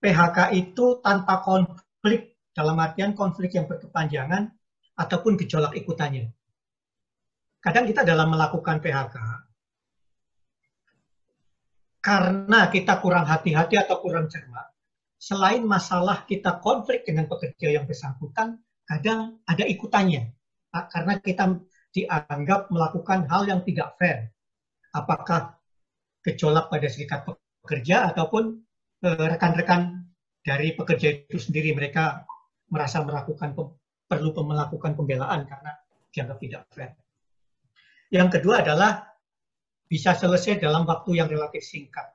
PHK itu tanpa konflik, dalam artian konflik yang berkepanjangan ataupun gejolak ikutannya. Kadang kita dalam melakukan PHK, karena kita kurang hati-hati atau kurang cermat, selain masalah kita konflik dengan pekerja yang bersangkutan, kadang ada ikutannya. Karena kita dianggap melakukan hal yang tidak fair. Apakah gejolak pada serikat pekerja ataupun rekan-rekan dari pekerja itu sendiri, mereka merasa perlu melakukan pembelaan karena dianggap tidak fair. Yang kedua adalah bisa selesai dalam waktu yang relatif singkat.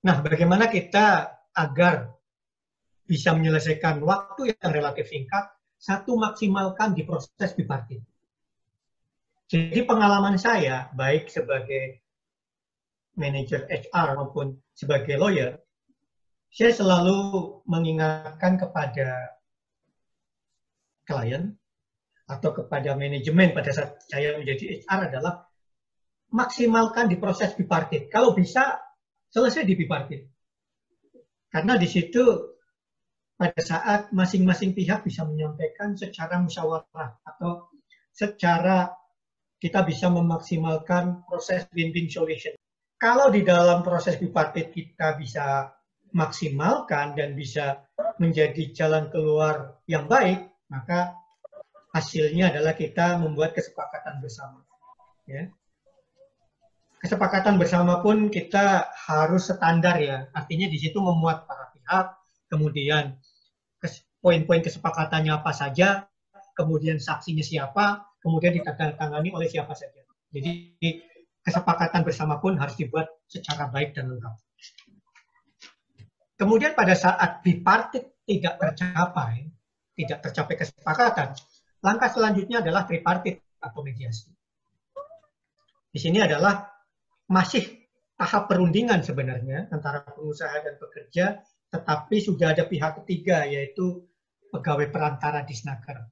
Nah, bagaimana kita agar bisa menyelesaikan waktu yang relatif singkat? Satu, maksimalkan di proses bipartit. Jadi pengalaman saya, baik sebagai manajer HR maupun sebagai lawyer, saya selalu mengingatkan kepada klien atau kepada manajemen pada saat saya menjadi HR adalah maksimalkan di proses bipartit. Kalau bisa, selesai di bipartit. Karena di situ pada saat masing-masing pihak bisa menyampaikan secara musyawarah atau secara kita bisa memaksimalkan proses win-win solution. Kalau di dalam proses bipartit kita bisa maksimalkan dan bisa menjadi jalan keluar yang baik, maka hasilnya adalah kita membuat kesepakatan bersama. Ya. Kesepakatan bersama pun kita harus standar ya, artinya di situ memuat para pihak, kemudian poin-poin kesepakatannya apa saja, kemudian saksinya siapa, kemudian ditandatangani oleh siapa saja. Jadi kesepakatan bersama pun harus dibuat secara baik dan lengkap. Kemudian pada saat bipartit tidak tercapai kesepakatan, langkah selanjutnya adalah tripartit atau mediasi. Di sini adalah masih tahap perundingan sebenarnya antara pengusaha dan pekerja, tetapi sudah ada pihak ketiga, yaitu pegawai perantara Disnaker.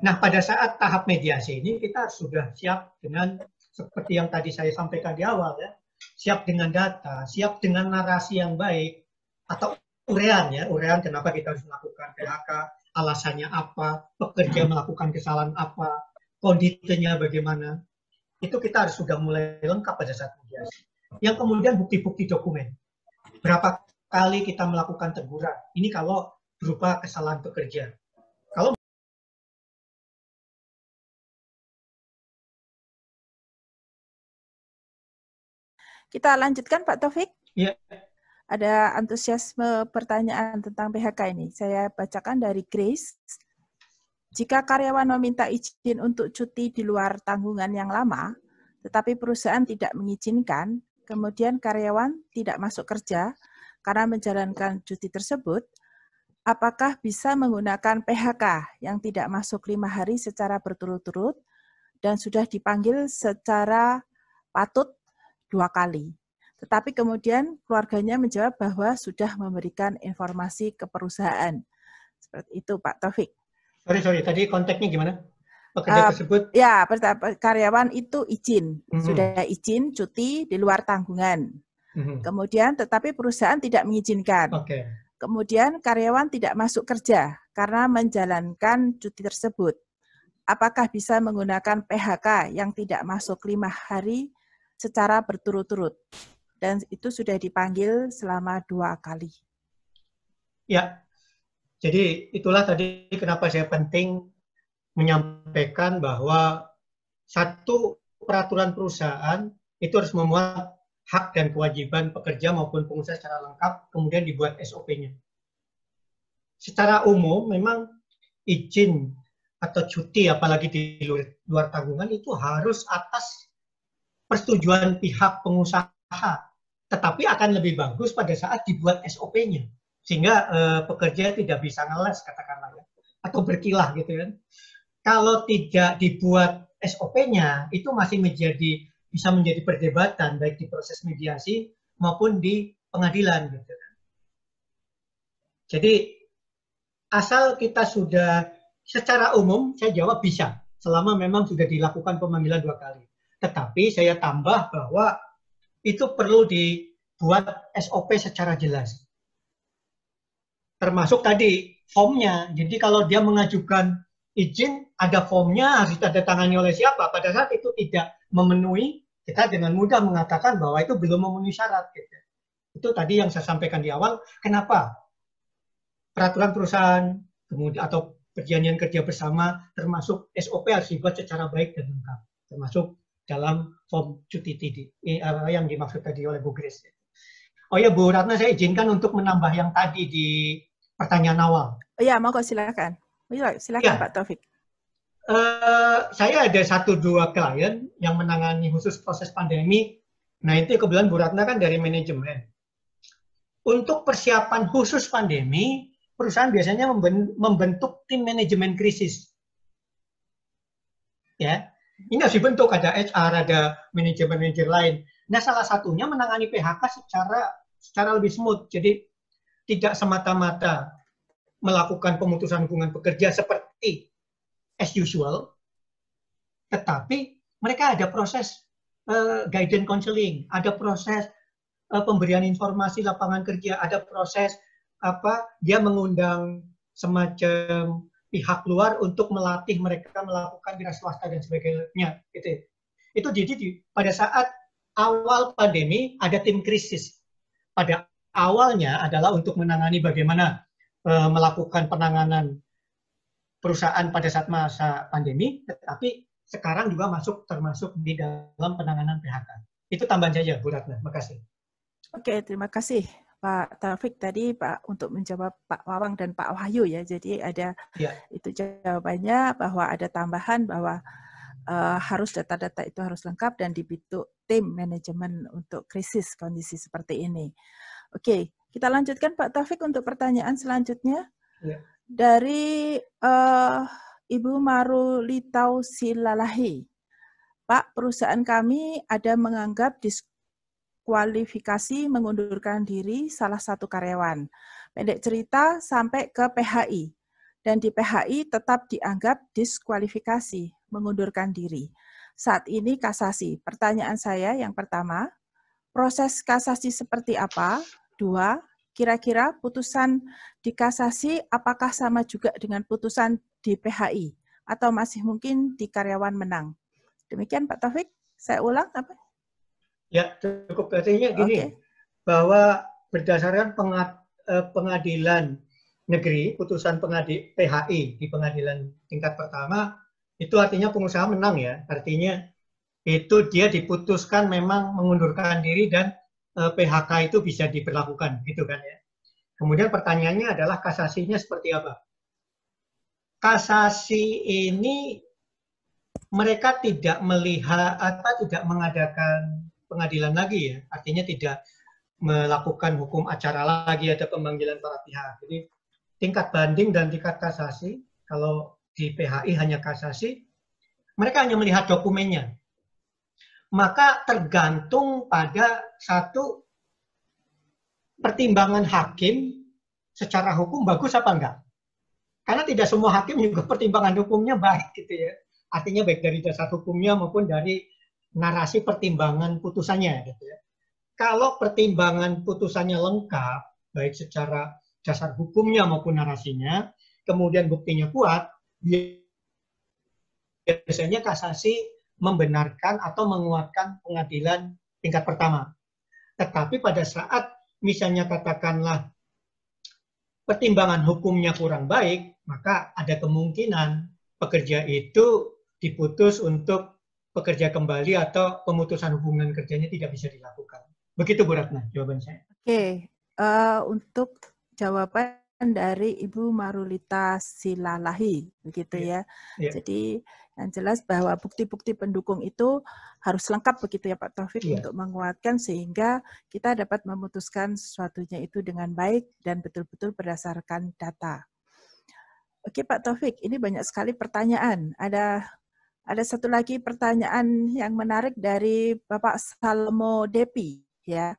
Nah, pada saat tahap mediasi ini kita sudah siap dengan seperti yang tadi saya sampaikan di awal ya, siap dengan data, siap dengan narasi yang baik atau urean kenapa kita harus melakukan PHK, alasannya apa, pekerja melakukan kesalahan apa, kondisinya bagaimana. Itu kita harus sudah mulai lengkap pada saat mediasi. Yang kemudian bukti-bukti dokumen. Berapa kali kita melakukan teguran. Ini kalau berupa kesalahan pekerja. Kalau kita lanjutkan Pak Taufik. ya. Ada antusiasme pertanyaan tentang PHK ini. Saya bacakan dari Grace. Jika karyawan meminta izin untuk cuti di luar tanggungan yang lama, tetapi perusahaan tidak mengizinkan, kemudian karyawan tidak masuk kerja karena menjalankan cuti tersebut, apakah bisa menggunakan PHK yang tidak masuk 5 hari secara berturut-turut dan sudah dipanggil secara patut 2 kali? Tetapi kemudian keluarganya menjawab bahwa sudah memberikan informasi ke perusahaan. Seperti itu Pak Taufik. Sorry, tadi konteksnya gimana? Pekerja tersebut? Ya, karyawan itu izin, sudah izin cuti di luar tanggungan. Kemudian tetapi perusahaan tidak mengizinkan. Kemudian karyawan tidak masuk kerja karena menjalankan cuti tersebut. Apakah bisa menggunakan PHK yang tidak masuk 5 hari secara berturut-turut? Dan itu sudah dipanggil selama 2 kali. Ya, jadi itulah tadi kenapa saya penting menyampaikan bahwa satu, peraturan perusahaan itu harus memuat hak dan kewajiban pekerja maupun pengusaha secara lengkap, kemudian dibuat SOP-nya. Secara umum memang izin atau cuti apalagi di luar tanggungan itu harus atas persetujuan pihak pengusaha. Tetapi akan lebih bagus pada saat dibuat SOP-nya. Sehingga pekerja tidak bisa ngeles katakanlah ya, atau berkilah gitu kan. Kalau tidak dibuat SOP-nya itu masih bisa menjadi perdebatan baik di proses mediasi maupun di pengadilan gitu kan. Jadi asal kita sudah secara umum saya jawab bisa selama memang sudah dilakukan pemanggilan 2 kali. Tetapi saya tambah bahwa itu perlu buat SOP secara jelas. Termasuk tadi formnya. Jadi kalau dia mengajukan izin, ada formnya, harus ditandatangani oleh siapa. Pada saat itu tidak memenuhi, kita dengan mudah mengatakan bahwa itu belum memenuhi syarat. Gitu. Itu tadi yang saya sampaikan di awal. Kenapa? Peraturan perusahaan kemudian atau perjanjian kerja bersama termasuk SOP harus dibuat secara baik dan lengkap. Termasuk dalam form cuti yang dimaksud tadi oleh Bu Grace. Oh ya Bu Ratna, saya izinkan untuk menambah yang tadi di pertanyaan awal. Oh ya, mau kok silakan. Silakan ya. Pak Taufik. Saya ada 1-2 klien yang menangani khusus proses pandemi. Nah itu kebetulan Bu Ratna kan dari manajemen. Untuk persiapan khusus pandemi, perusahaan biasanya membentuk tim manajemen krisis. Ya, ini harus dibentuk, ada HR, ada manajer lain. Nah, salah satunya menangani PHK secara lebih smooth. Jadi tidak semata-mata melakukan pemutusan hubungan pekerja seperti as usual, tetapi mereka ada proses guidance counseling, ada proses pemberian informasi lapangan kerja, ada proses dia mengundang semacam pihak luar untuk melatih mereka melakukan wira swasta dan sebagainya. Gitu. Itu jadi pada saat awal pandemi ada tim krisis. Pada awalnya adalah untuk menangani bagaimana melakukan penanganan perusahaan pada saat masa pandemi, tetapi sekarang juga termasuk di dalam penanganan PHK. Itu tambahan saja, Bu Ratna. Terima kasih. Oke, terima kasih Pak Taufik tadi Pak untuk menjawab Pak Wawang dan Pak Wahyu ya. Jadi ada itu jawabannya bahwa ada tambahan bahwa harus data-data itu harus lengkap dan dibentuk tim manajemen untuk krisis kondisi seperti ini. Oke, kita lanjutkan Pak Taufik untuk pertanyaan selanjutnya. Ya. Dari Ibu Marulitau Silalahi. Pak, perusahaan kami ada menganggap diskualifikasi mengundurkan diri salah satu karyawan. Pendek cerita sampai ke PHI. Dan di PHI tetap dianggap diskualifikasi mengundurkan diri. Saat ini kasasi. Pertanyaan saya yang pertama, proses kasasi seperti apa? 2, kira-kira putusan di kasasi apakah sama juga dengan putusan di PHI? Atau masih mungkin di karyawan menang? Demikian Pak Taufik, saya ulang apa? Ya, cukup. Artinya gini, bahwa berdasarkan pengadilan negeri, putusan PHI di pengadilan tingkat pertama, itu artinya pengusaha menang ya. Artinya itu dia diputuskan memang mengundurkan diri dan PHK itu bisa diberlakukan, gitu kan ya. Kemudian pertanyaannya adalah kasasinya seperti apa? Kasasi ini mereka tidak melihat tidak mengadakan pengadilan lagi ya, artinya tidak melakukan hukum acara lagi, ada pemanggilan para pihak. Jadi tingkat banding dan tingkat kasasi, kalau di PHI hanya kasasi, mereka hanya melihat dokumennya. Maka tergantung pada satu pertimbangan hakim secara hukum bagus apa enggak. Karena tidak semua hakim juga pertimbangan hukumnya baik gitu ya. Artinya baik dari dasar hukumnya maupun dari narasi pertimbangan putusannya gitu ya. Kalau pertimbangan putusannya lengkap, baik secara dasar hukumnya maupun narasinya, kemudian buktinya kuat, biasanya kasasi membenarkan atau menguatkan pengadilan tingkat pertama. Tetapi pada saat misalnya katakanlah pertimbangan hukumnya kurang baik, maka ada kemungkinan pekerja itu diputus untuk bekerja kembali atau pemutusan hubungan kerjanya tidak bisa dilakukan. Begitu Bu Ratna jawaban saya. Oke, untuk jawaban dari Ibu Marulita Silalahi, begitu ya. Jadi yang jelas bahwa bukti-bukti pendukung itu harus lengkap begitu ya Pak Taufik untuk menguatkan sehingga kita dapat memutuskan sesuatunya itu dengan baik dan betul-betul berdasarkan data. Oke Pak Taufik, ini banyak sekali pertanyaan. Ada satu lagi pertanyaan yang menarik dari Bapak Salmo Depi ya.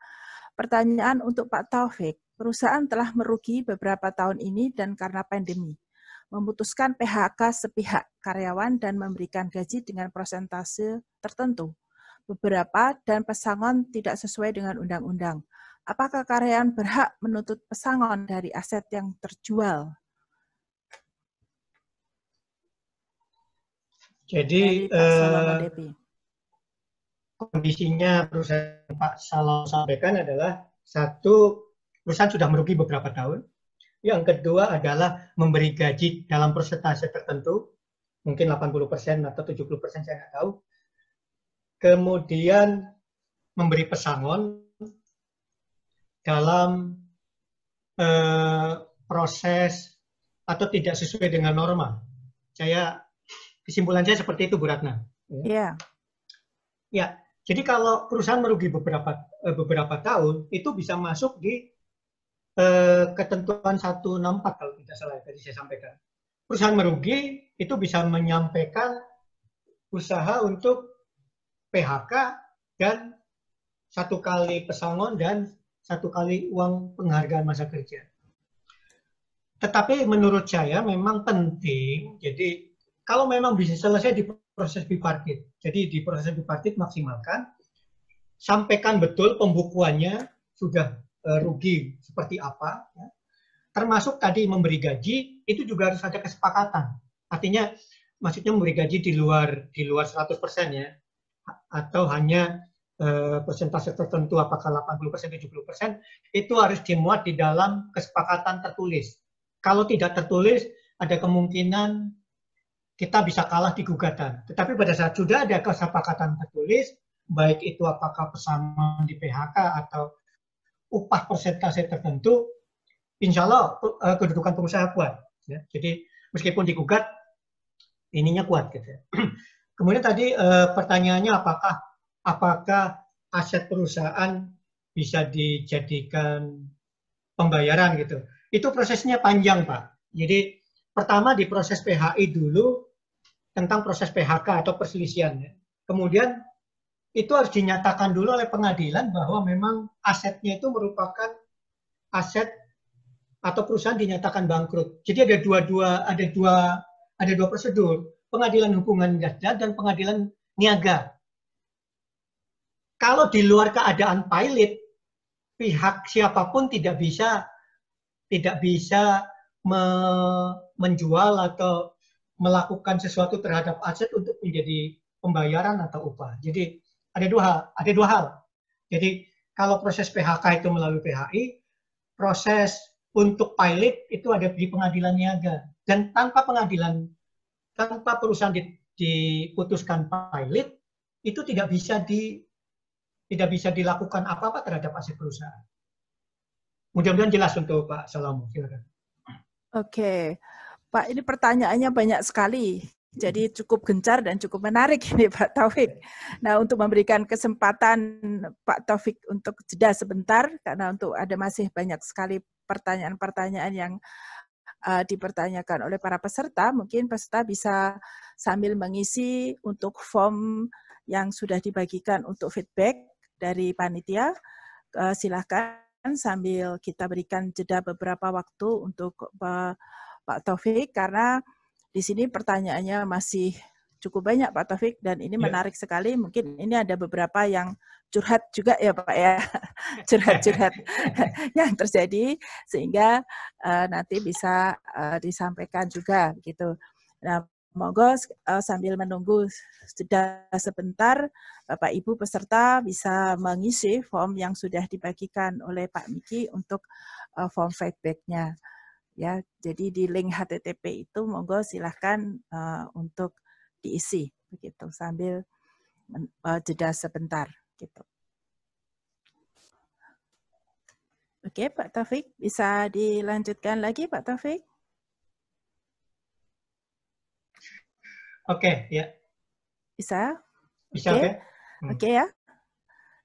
Pertanyaan untuk Pak Taufik, perusahaan telah merugi beberapa tahun ini dan karena pandemi, memutuskan PHK sepihak karyawan dan memberikan gaji dengan persentase tertentu. Beberapa dan pesangon tidak sesuai dengan undang-undang. apakah karyawan berhak menuntut pesangon dari aset yang terjual? Jadi Dari Pak Salomo Depi. Kondisinya perusahaan Pak Salomo sampaikan adalah satu, perusahaan sudah merugi beberapa tahun. Yang kedua adalah memberi gaji dalam persentase tertentu, mungkin 80% atau 70%, saya nggak tahu. Kemudian memberi pesangon dalam proses atau tidak sesuai dengan norma. Kesimpulan saya seperti itu, Bu Ratna. Iya. Ya, jadi kalau perusahaan merugi beberapa tahun, itu bisa masuk di ketentuan 164 kalau tidak salah tadi saya sampaikan. Perusahaan merugi itu bisa menyampaikan usaha untuk PHK dan 1 kali pesangon dan 1 kali uang penghargaan masa kerja. Tetapi menurut saya memang penting, jadi kalau memang bisa selesai di proses bipartit, jadi di proses bipartit maksimalkan, sampaikan betul pembukuannya sudah rugi seperti apa, ya. Termasuk tadi memberi gaji, itu juga harus ada kesepakatan. Artinya, maksudnya memberi gaji di luar 100% ya, atau hanya persentase tertentu, apakah 80%, 70%, itu harus dimuat di dalam kesepakatan tertulis. Kalau tidak tertulis, ada kemungkinan kita bisa kalah di gugatan. Tetapi pada saat sudah ada kesepakatan tertulis, baik itu apakah pesangon di PHK atau upah persentase tertentu, insya Allah kedudukan pengusaha kuat. Ya. Jadi meskipun digugat, ininya kuat. Gitu. Kemudian tadi pertanyaannya apakah aset perusahaan bisa dijadikan pembayaran gitu. Itu prosesnya panjang, Pak. Jadi pertama di proses PHI dulu tentang proses PHK atau perselisihan. Ya. Kemudian itu harus dinyatakan dulu oleh pengadilan bahwa memang asetnya itu merupakan aset atau perusahaan dinyatakan bangkrut. Jadi ada dua prosedur, pengadilan hubungan kerja dan pengadilan niaga. Kalau di luar keadaan pilot, pihak siapapun tidak bisa menjual atau melakukan sesuatu terhadap aset untuk menjadi pembayaran atau upah. Jadi ada dua hal. Jadi kalau proses PHK itu melalui PHI, proses untuk pilot itu ada di pengadilan niaga. Dan tanpa perusahaan diputuskan pilot, itu tidak bisa dilakukan apa-apa terhadap aset perusahaan. Mudah-mudahan jelas untuk Pak Salomo. Silakan. Oke, Pak, ini pertanyaannya banyak sekali. Jadi cukup gencar dan cukup menarik ini Pak Taufik. Nah, untuk memberikan kesempatan Pak Taufik untuk jeda sebentar, karena masih banyak sekali pertanyaan-pertanyaan yang dipertanyakan oleh para peserta, mungkin peserta bisa sambil mengisi untuk form yang sudah dibagikan untuk feedback dari panitia. Silakan sambil kita berikan jeda beberapa waktu untuk Pak Taufik, karena di sini pertanyaannya masih cukup banyak Pak Taufik, dan ini menarik sekali. Mungkin ini ada beberapa yang curhat juga ya Pak ya, curhat-curhat yang terjadi, sehingga nanti bisa disampaikan juga gitu. Nah, monggo sambil menunggu jeda sebentar, Bapak Ibu peserta bisa mengisi form yang sudah dibagikan oleh Pak Miki untuk form feedback-nya. Ya, jadi di link HTTP itu monggo silahkan untuk diisi begitu sambil jeda sebentar gitu. Oke, Pak Taufik bisa dilanjutkan lagi Pak Taufik? Oke, ya. Bisa? Bisa, oke. Oke ya.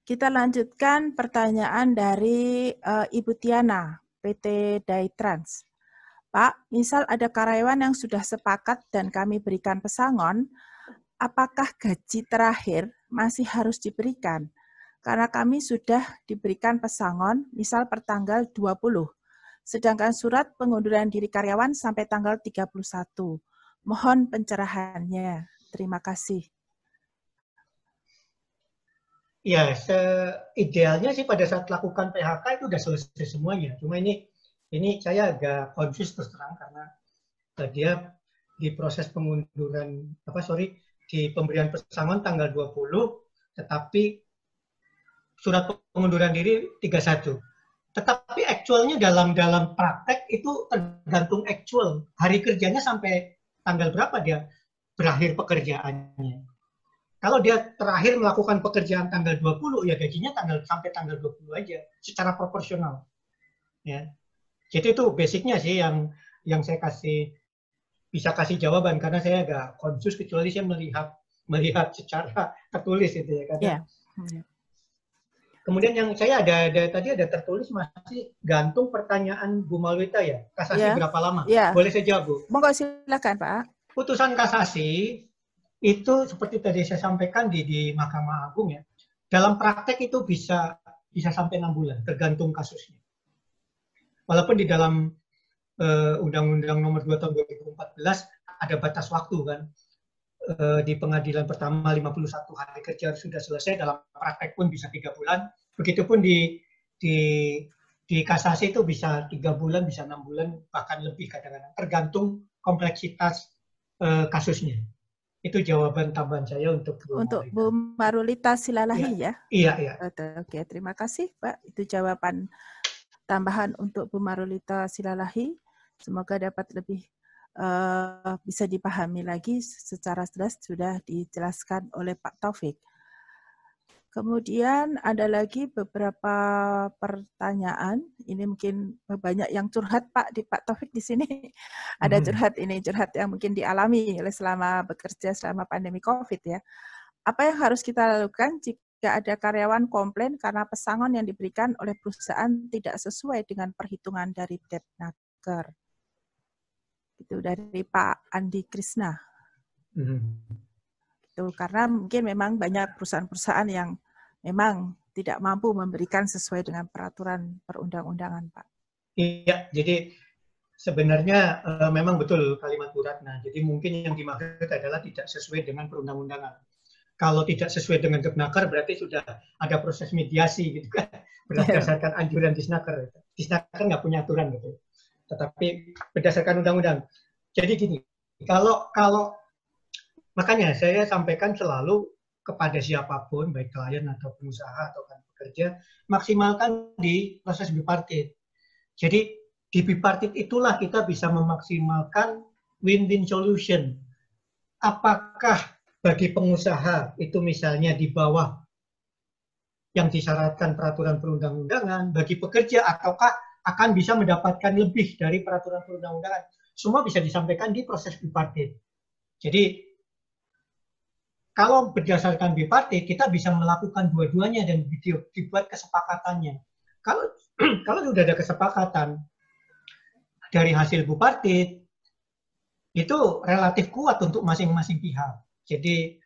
Kita lanjutkan pertanyaan dari Ibu Tiana, PT Daitrans. Pak, misal ada karyawan yang sudah sepakat dan kami berikan pesangon, apakah gaji terakhir masih harus diberikan? Karena kami sudah diberikan pesangon, misal per tanggal 20, sedangkan surat pengunduran diri karyawan sampai tanggal 31. Mohon pencerahannya. Terima kasih. Ya, idealnya sih pada saat lakukan PHK itu udah selesai semuanya. Cuma ini saya agak confused terus terang karena dia di proses pengunduran di pemberian pesangon tanggal 20, tetapi surat pengunduran diri 31. Tetapi actualnya dalam praktek itu tergantung actual. Hari kerjanya sampai tanggal berapa dia berakhir pekerjaannya. Kalau dia terakhir melakukan pekerjaan tanggal 20, ya gajinya sampai tanggal 20 aja secara proporsional. Ya. Jadi itu basicnya sih yang saya bisa kasih jawaban karena saya agak confused kecuali saya melihat secara tertulis itu ya karena kemudian yang saya tadi ada tertulis masih gantung pertanyaan Bu Malwita ya, kasasi berapa lama? Boleh saya jawab, Bu? Monggo silakan, Pak. Putusan kasasi itu seperti tadi saya sampaikan di Mahkamah Agung ya. Dalam praktek itu bisa sampai 6 bulan tergantung kasusnya. Walaupun di dalam Undang-Undang Nomor 2 Tahun 2014 ada batas waktu kan. Di pengadilan pertama 51 hari kerja sudah selesai, dalam praktek pun bisa 3 bulan. Begitupun di kasasi itu bisa 3 bulan, bisa 6 bulan, bahkan lebih kadang-kadang. Tergantung kompleksitas kasusnya. Itu jawaban tambahan saya untuk Bu Marulita Silalahi ya? Iya. Oke, terima kasih Pak. Itu jawaban tambahan untuk Bu Marulita Silalahi. Semoga dapat lebih bisa dipahami lagi secara jelas, sudah dijelaskan oleh Pak Taufik. Kemudian ada lagi beberapa pertanyaan. Ini mungkin banyak yang curhat Pak di Pak Taufik di sini. Ada curhat yang mungkin dialami oleh selama bekerja selama pandemi COVID ya. Apa yang harus kita lakukan jika ada karyawan komplain karena pesangon yang diberikan oleh perusahaan tidak sesuai dengan perhitungan dari Depnaker? Itu dari Pak Andi Krisna. Itu karena mungkin memang banyak perusahaan-perusahaan yang memang tidak mampu memberikan sesuai dengan peraturan perundang-undangan, Pak. Iya, jadi sebenarnya memang betul kalimat Bu Ratna. Jadi mungkin yang dimaksud adalah tidak sesuai dengan perundang-undangan. Kalau tidak sesuai dengan Depnaker berarti sudah ada proses mediasi gitu kan, berdasarkan anjuran Disnaker. Disnaker nggak punya aturan gitu. Tetapi berdasarkan undang-undang. Jadi gini, kalau makanya saya sampaikan selalu kepada siapapun, baik klien atau pengusaha atau pekerja, maksimalkan di proses bipartit. Jadi di bipartit itulah kita bisa memaksimalkan win-win solution. Apakah bagi pengusaha itu misalnya di bawah yang disyaratkan peraturan perundang-undangan, bagi pekerja ataukah akan bisa mendapatkan lebih dari peraturan perundang-undangan. Semua bisa disampaikan di proses bipartit. Jadi kalau berdasarkan bipartit kita bisa melakukan dua-duanya dan dibuat kesepakatannya. Kalau sudah ada kesepakatan dari hasil bipartit itu relatif kuat untuk masing-masing pihak. Jadi,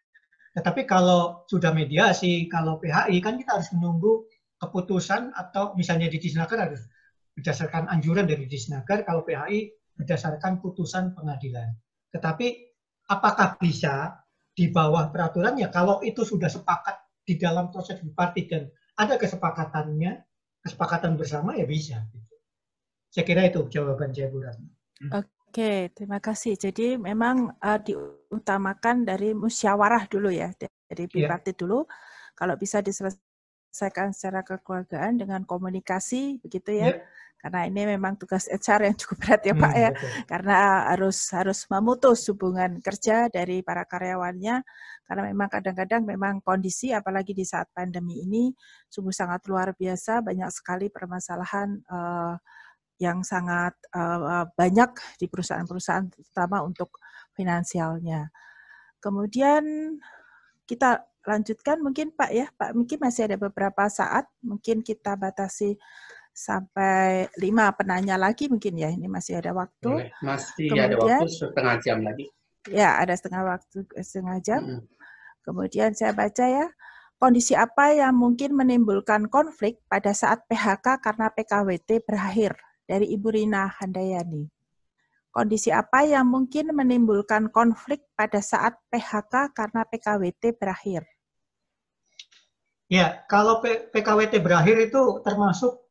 tetapi kalau sudah mediasi, kalau PHI kan kita harus menunggu keputusan atau misalnya di Disnaker harus berdasarkan anjuran dari Disnaker, kalau PHI berdasarkan putusan pengadilan. Tetapi apakah bisa di bawah peraturannya kalau itu sudah sepakat di dalam proses bipartit dan ada kesepakatan bersama ya bisa. Saya kira itu jawaban saya, Bu Ratna. Oke, terima kasih. Jadi memang diutamakan dari musyawarah dulu ya, dari bipartit dulu. Kalau bisa diselesaikan secara kekeluargaan dengan komunikasi, begitu ya. Karena ini memang tugas HR yang cukup berat ya Pak ya. Betul. Karena harus memutus hubungan kerja dari para karyawannya. Karena memang kadang-kadang memang kondisi, apalagi di saat pandemi ini, sungguh sangat luar biasa, banyak sekali permasalahan yang sangat banyak di perusahaan-perusahaan, terutama untuk finansialnya. Kemudian kita lanjutkan mungkin Pak ya, Pak mungkin masih ada beberapa saat, mungkin kita batasi sampai 5 penanya lagi mungkin ya, ini masih ada waktu. Boleh. Masih kemudian, ada waktu setengah jam lagi. Ya, ada setengah jam. Kemudian saya baca ya, kondisi apa yang mungkin menimbulkan konflik pada saat PHK karena PKWT berakhir? Dari Ibu Rina Handayani. Kondisi apa yang mungkin menimbulkan konflik pada saat PHK karena PKWT berakhir? Ya, kalau PKWT berakhir itu termasuk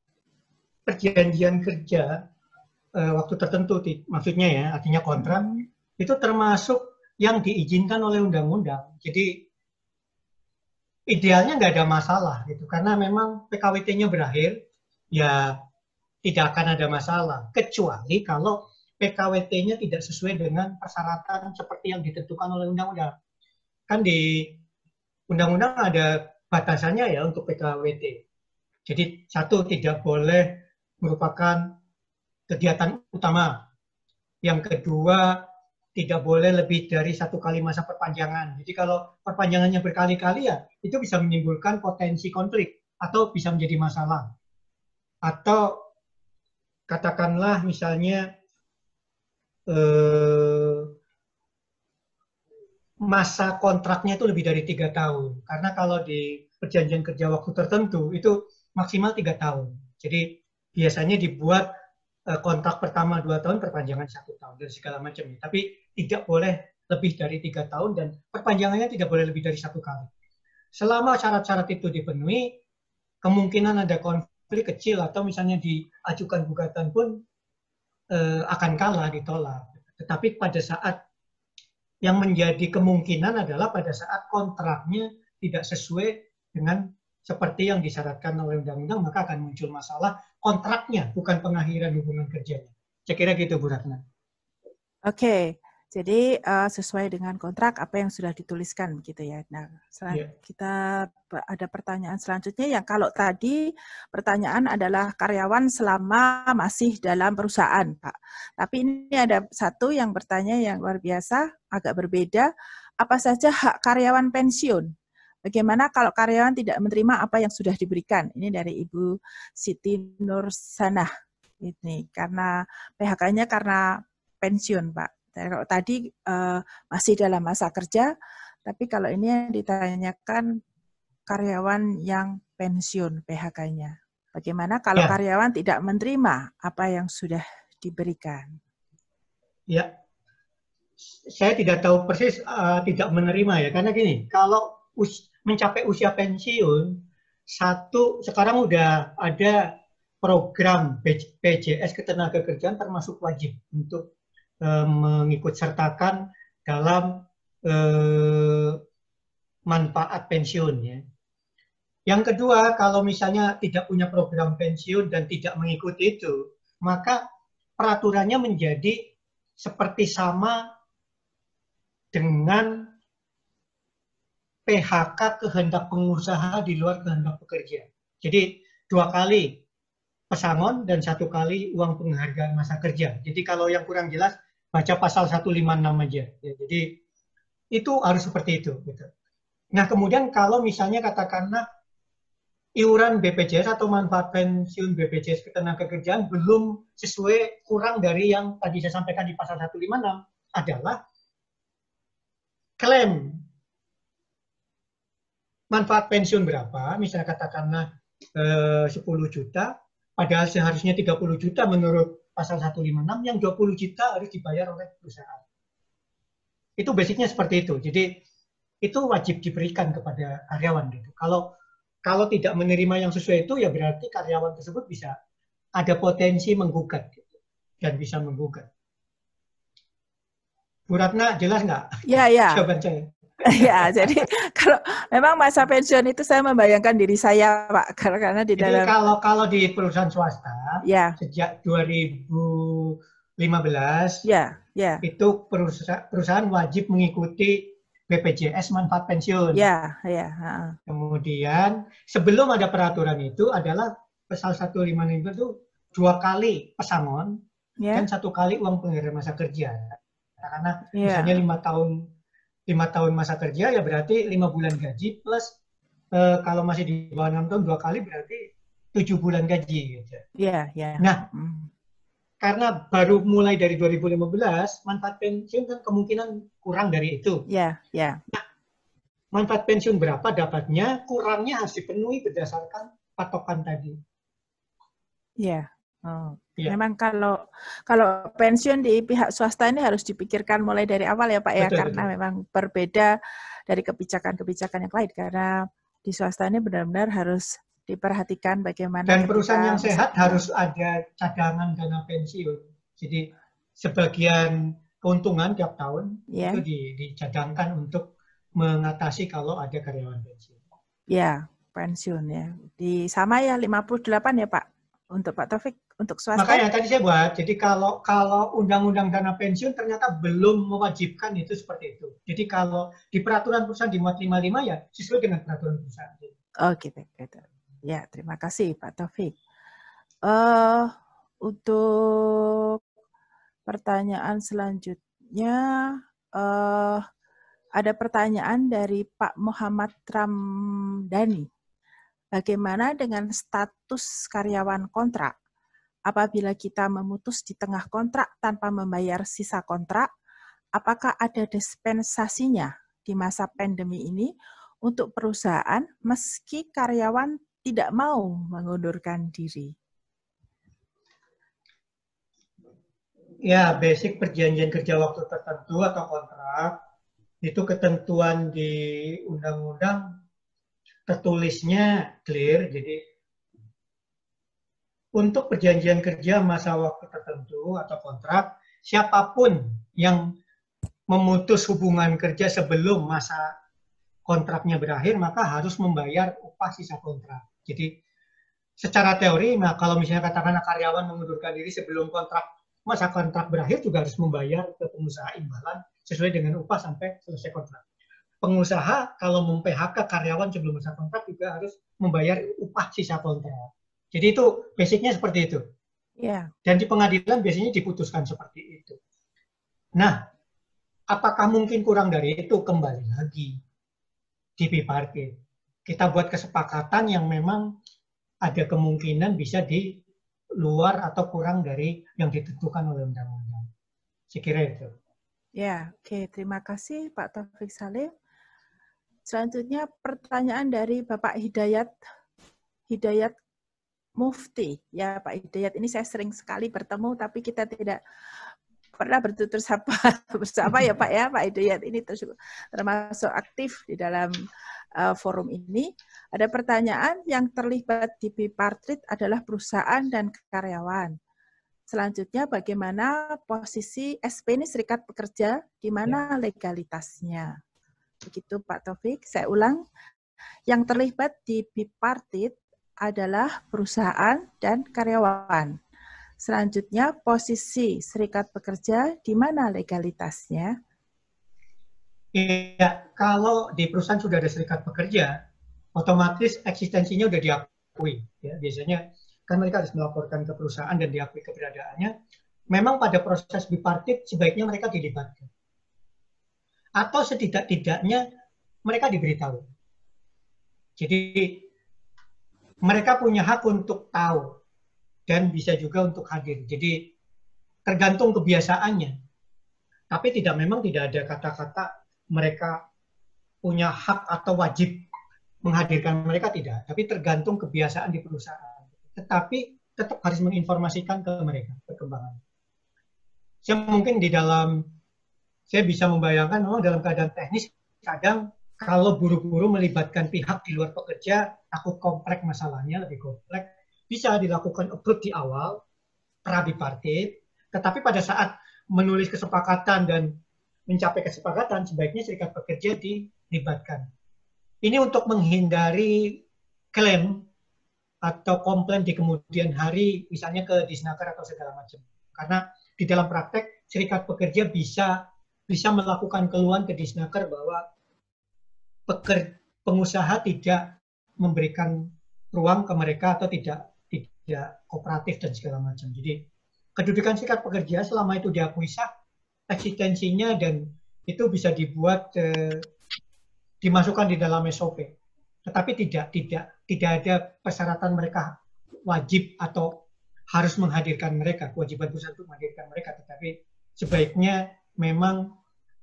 perjanjian kerja waktu tertentu, maksudnya ya, artinya kontrak, itu termasuk yang diizinkan oleh undang-undang. Jadi idealnya nggak ada masalah gitu, karena memang PKWT-nya berakhir, ya tidak akan ada masalah, kecuali kalau PKWT-nya tidak sesuai dengan persyaratan seperti yang ditentukan oleh undang-undang. Kan di undang-undang ada batasannya ya untuk PKWT. Jadi satu, tidak boleh merupakan kegiatan utama. Yang kedua, tidak boleh lebih dari 1 kali masa perpanjangan. Jadi kalau perpanjangannya berkali-kali ya, itu bisa menimbulkan potensi konflik atau bisa menjadi masalah. Atau katakanlah misalnya masa kontraknya itu lebih dari 3 tahun. Karena kalau di perjanjian kerja waktu tertentu itu maksimal 3 tahun. Jadi biasanya dibuat kontrak pertama 2 tahun, perpanjangan 1 tahun dan segala macam. Tapi tidak boleh lebih dari 3 tahun dan perpanjangannya tidak boleh lebih dari 1 kali. Selama syarat-syarat itu dipenuhi, kemungkinan ada konflik kecil atau misalnya diajukan gugatan pun akan kalah, ditolak. Tetapi pada saat yang menjadi kemungkinan adalah pada saat kontraknya tidak sesuai dengan seperti yang disyaratkan oleh undang-undang, maka akan muncul masalah kontraknya, bukan pengakhiran hubungan kerjanya. Saya kira gitu, Bu Ratna. Oke, jadi sesuai dengan kontrak apa yang sudah dituliskan begitu ya. Nah, kita ada pertanyaan selanjutnya yang kalau tadi pertanyaan adalah karyawan selama masih dalam perusahaan, Pak. Tapi ini ada satu yang bertanya yang luar biasa, agak berbeda. Apa saja hak karyawan pensiun? Bagaimana kalau karyawan tidak menerima apa yang sudah diberikan? Ini dari Ibu Siti Nursanah. Ini karena PHK-nya karena pensiun, Pak. Kalau tadi masih dalam masa kerja, tapi kalau ini yang ditanyakan karyawan yang pensiun PHK-nya. Bagaimana kalau karyawan tidak menerima apa yang sudah diberikan? Ya, saya tidak tahu persis tidak menerima ya, karena gini, kalau mencapai usia pensiun, sekarang udah ada program BPJS Ketenagakerjaan termasuk wajib untuk mengikut sertakan dalam manfaat pensiun ya. Yang kedua, kalau misalnya tidak punya program pensiun dan tidak mengikuti itu, maka peraturannya menjadi seperti sama dengan PHK kehendak pengusaha di luar kehendak pekerja. Jadi 2 kali pesangon dan 1 kali uang penghargaan masa kerja. Jadi kalau yang kurang jelas, baca pasal 156 aja. Ya, jadi itu harus seperti itu. Gitu. Nah kemudian kalau misalnya katakanlah iuran BPJS atau manfaat pensiun BPJS Ketenagakerjaan belum sesuai, kurang dari yang tadi saya sampaikan di pasal 156 adalah klaim manfaat pensiun berapa, misalnya katakanlah 10 juta, padahal seharusnya 30 juta menurut pasal 156, yang 20 juta harus dibayar oleh perusahaan. Itu basicnya seperti itu. Jadi itu wajib diberikan kepada karyawan gitu. Kalau tidak menerima yang sesuai itu, ya berarti karyawan tersebut bisa ada potensi menggugat gitu, dan bisa menggugat. Bu Ratna, jelas nggak? Ya, ya. Jawaban saya. Ya, jadi kalau memang masa pensiun itu saya membayangkan diri saya, Pak, karena di dalam. Jadi kalau di perusahaan swasta, sejak 2015, itu perusahaan wajib mengikuti BPJS manfaat pensiun. Kemudian sebelum ada peraturan itu adalah pasal 155 itu 2 kali pesangon dan 1 kali uang penghargaan masa kerja. Karena misalnya 5 tahun masa kerja, ya berarti 5 bulan gaji plus kalau masih di bawah 6 tahun 2 kali berarti 7 bulan gaji. Gitu. Nah, karena baru mulai dari 2015, manfaat pensiun kan kemungkinan kurang dari itu. Nah, manfaat pensiun berapa dapatnya, kurangnya harus dipenuhi berdasarkan patokan tadi. Memang kalau pensiun di pihak swasta ini harus dipikirkan mulai dari awal ya Pak ya, karena memang berbeda dari kebijakan-kebijakan yang lain, karena di swasta ini benar-benar harus diperhatikan bagaimana. Dan perusahaan yang sehat harus ada cadangan dana pensiun. Jadi sebagian keuntungan tiap tahun itu dicadangkan untuk mengatasi kalau ada karyawan pensiun. Ya, pensiun ya. Di sama ya 58 ya Pak untuk Pak Taufik untuk swasta. Makanya tadi saya buat, jadi kalau undang-undang dana pensiun ternyata belum mewajibkan itu seperti itu. Jadi kalau di peraturan perusahaan dimuat 55 ya sesuai dengan peraturan perusahaan. Oke, baik. Ya, terima kasih Pak Taufik. Untuk pertanyaan selanjutnya, ada pertanyaan dari Pak Muhammad Ramdhani. Bagaimana dengan status karyawan kontrak? Apabila kita memutus di tengah kontrak tanpa membayar sisa kontrak, apakah ada dispensasinya di masa pandemi ini untuk perusahaan meski karyawan tidak mau mengundurkan diri? Ya, basic perjanjian kerja waktu tertentu atau kontrak, itu ketentuan di undang-undang tertulisnya clear, jadi untuk perjanjian kerja masa waktu tertentu atau kontrak, siapapun yang memutus hubungan kerja sebelum masa kontraknya berakhir, maka harus membayar upah sisa kontrak. Jadi secara teori, nah kalau misalnya katakanlah karyawan mengundurkan diri sebelum masa kontrak berakhir juga harus membayar ke pengusaha imbalan sesuai dengan upah sampai selesai kontrak. Pengusaha kalau mem-PHK karyawan sebelum masa kontrak juga harus membayar upah sisa kontrak. Jadi itu basicnya seperti itu. Yeah. Dan di pengadilan biasanya diputuskan seperti itu. Nah, apakah mungkin kurang dari itu? Kembali lagi di bipartit. Kita buat kesepakatan yang memang ada kemungkinan bisa di luar atau kurang dari yang ditentukan oleh undang-undang. Saya kira itu. Ya, oke. Terima kasih Pak Taufik Salim. Selanjutnya pertanyaan dari Bapak Hidayat Mufti. Ya, Pak Hidayat, ini saya sering sekali bertemu, tapi kita tidak pernah bertutur sapa bersama ya Pak ya. Pak Hidayat ini termasuk aktif di dalam forum ini. Ada pertanyaan yang terlibat di bipartit adalah perusahaan dan karyawan. Selanjutnya bagaimana posisi SP ini serikat pekerja, di mana legalitasnya? Begitu Pak Taufik, saya ulang. Yang terlibat di bipartit adalah perusahaan dan karyawan. Selanjutnya, posisi serikat pekerja, di mana legalitasnya? Ya, kalau di perusahaan sudah ada serikat pekerja, otomatis eksistensinya sudah diakui. Ya, biasanya kan mereka harus melaporkan ke perusahaan dan diakui keberadaannya. Memang pada proses bipartit sebaiknya mereka dilibatkan. Atau setidak-tidaknya mereka diberitahu. Jadi mereka punya hak untuk tahu dan bisa juga untuk hadir. Jadi tergantung kebiasaannya. Tapi memang tidak ada kata-kata mereka punya hak atau wajib menghadirkan mereka, tidak. Tapi tergantung kebiasaan di perusahaan. Tetapi tetap harus menginformasikan ke mereka perkembangan. Saya bisa membayangkan memang dalam keadaan teknis kadang kalau buru-buru melibatkan pihak di luar pekerja, takut kompleks masalahnya, lebih kompleks, bisa dilakukan approve di awal, pra-bipartit, tetapi pada saat menulis kesepakatan dan mencapai kesepakatan, sebaiknya serikat pekerja dilibatkan. Ini untuk menghindari klaim atau komplain di kemudian hari, misalnya ke Disnaker atau segala macam. Karena di dalam praktek, serikat pekerja bisa melakukan keluhan ke Disnaker bahwa pengusaha tidak memberikan ruang ke mereka atau tidak kooperatif dan segala macam. Jadi kedudukan serikat pekerja selama itu diakui sah, eksistensinya dan itu bisa dibuat dimasukkan di dalam SOP. Tetapi tidak ada persyaratan mereka wajib atau harus menghadirkan mereka, kewajiban perusahaan untuk menghadirkan mereka, tetapi sebaiknya memang